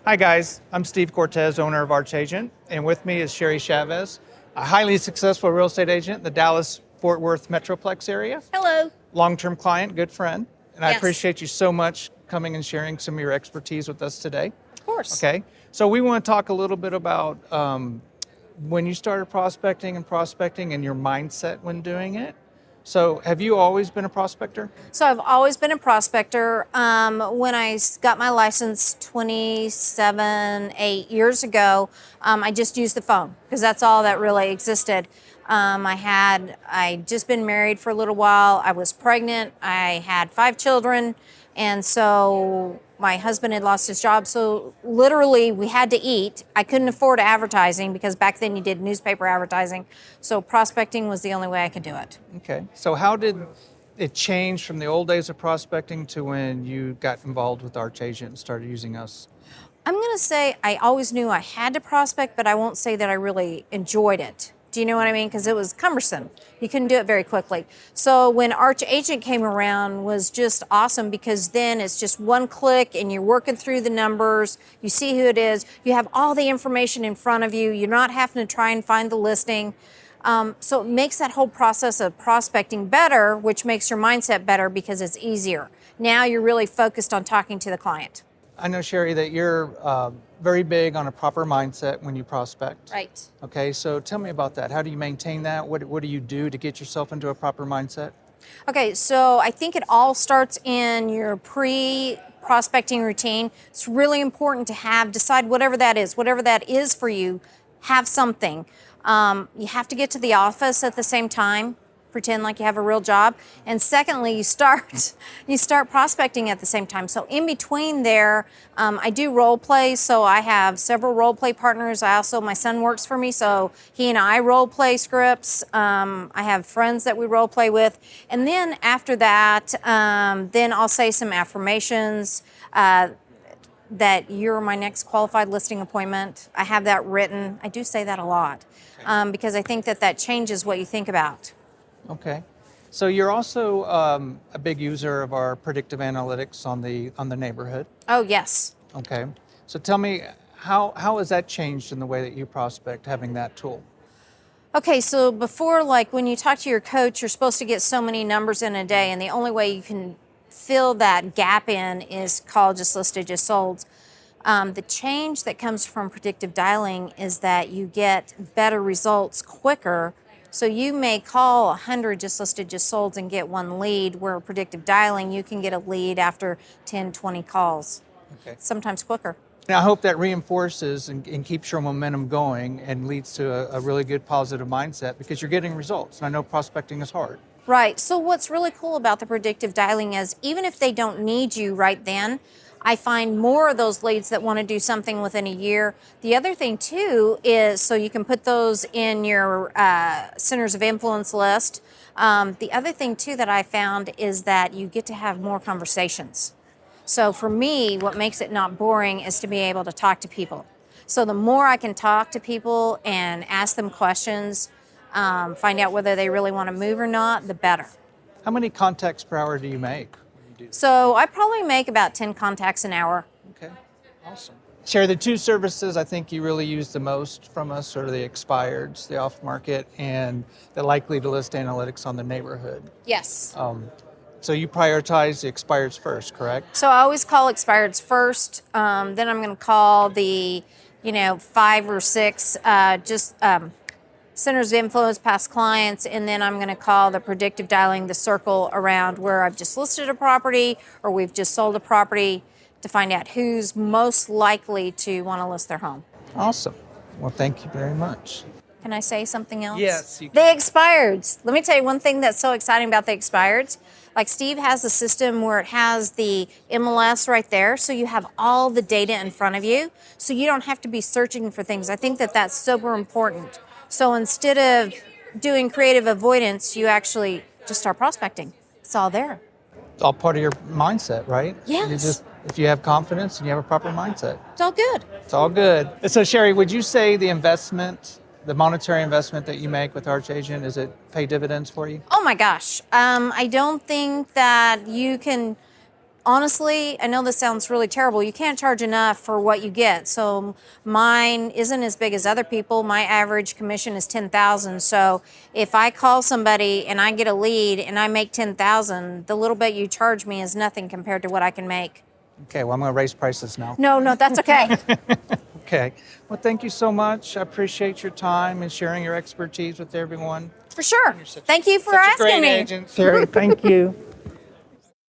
Hi guys, I'm Steve Cortez, owner of Arch Agent, and with me is Cheri Chavez, a highly successful real estate agent in the Dallas-Fort Worth Metroplex area. Hello. Long-term client, good friend, and I Yes. appreciate you so much coming and sharing some of your expertise with us today. Of course. Okay, so we want to talk a little bit about when you started prospecting and your mindset when doing it. So have you always been a prospector? So I've always been a prospector. When I got my license 8 years ago, I just used the phone because that's all that really existed. I'd just been married for a little while. I was pregnant. I had 5 children. And so my husband had lost his job. So literally we had to eat. I couldn't afford advertising because back then you did newspaper advertising. So prospecting was the only way I could do it. Okay, so how did it change from the old days of prospecting to when you got involved with Arch Agent and started using us? I'm going to say I always knew I had to prospect, but I won't say that I really enjoyed it. Do you know what I mean? Because it was cumbersome. You couldn't do it very quickly. So when Arch Agent came around was just awesome because then it's just one click and you're working through the numbers. You see who it is. You have all the information in front of you. You're not having to try and find the listing. So it makes that whole process of prospecting better, which makes your mindset better because it's easier. Now you're really focused on talking to the client. I know, Cheri, that you're very big on a proper mindset when you prospect. Right. Okay, so tell me about that. How do you maintain that? What do you do to get yourself into a proper mindset? Okay, so I think it all starts in your pre-prospecting routine. It's really important to decide whatever that is for you, have something. You have to get to the office at the same time, pretend like you have a real job. And secondly, you start prospecting at the same time. So in between there, I do role play. So I have several role play partners. My son works for me, so he and I role play scripts. I have friends that we role play with. And then after that, then I'll say some affirmations, that you're my next qualified listing appointment. I have that written. I do say that a lot because I think that changes what you think about. Okay, so you're also a big user of our predictive analytics on the neighborhood. Oh, yes. Okay, so tell me, how has that changed in the way that you prospect, having that tool? Okay, so before, like when you talk to your coach, you're supposed to get so many numbers in a day, and the only way you can fill that gap in is call just listed, just sold. The change that comes from predictive dialing is that you get better results quicker. So you may call 100 just listed, just sold and get one lead, where predictive dialing, you can get a lead after 10, 20 calls, sometimes quicker. Now, I hope that reinforces and keeps your momentum going and leads to a really good positive mindset because you're getting results. And I know prospecting is hard. Right. So what's really cool about the predictive dialing is even if they don't need you right then, I find more of those leads that want to do something within a year. The other thing too is, so you can put those in your centers of influence list. The other thing too that I found is that you get to have more conversations. So for me, what makes it not boring is to be able to talk to people. So the more I can talk to people and ask them questions, find out whether they really want to move or not, the better. How many contacts per hour do you make? So I probably make about 10 contacts an hour. Okay, awesome. Cheri, the 2 services I think you really use the most from us are the expireds, the off-market, and the likely to list analytics on the neighborhood. Yes. So you prioritize the expireds first, correct? So I always call expireds first. Then I'm going to call the, 5 or 6 centers of influence, past clients, and then I'm going to call the predictive dialing, the circle around where I've just listed a property or we've just sold a property to find out who's most likely to want to list their home. Awesome. Well, thank you very much. Can I say something else? Yes, you The can. expireds. Let me tell you one thing that's so exciting about the expireds. Like Steve has a system where it has the MLS right there, so you have all the data in front of you, so you don't have to be searching for things. I think that that's super important. So instead of doing creative avoidance, you actually just start prospecting. It's all there. It's all part of your mindset, right? Yes. If you have confidence and you have a proper mindset, It's all good. it's all good. So Cheri, would you say the monetary investment that you make with Arch Agent, is it pay dividends for you? Oh my gosh. I don't think that you can honestly, I know this sounds really terrible. You can't charge enough for what you get. So mine isn't as big as other people. My average commission is 10,000. So if I call somebody and I get a lead and I make 10,000, the little bit you charge me is nothing compared to what I can make. Okay, well, I'm going to raise prices now. No, that's okay. Okay. Well, thank you so much. I appreciate your time and sharing your expertise with everyone. For sure. You're such- Thank you for such a asking great me. agent, Cheri. Thank you.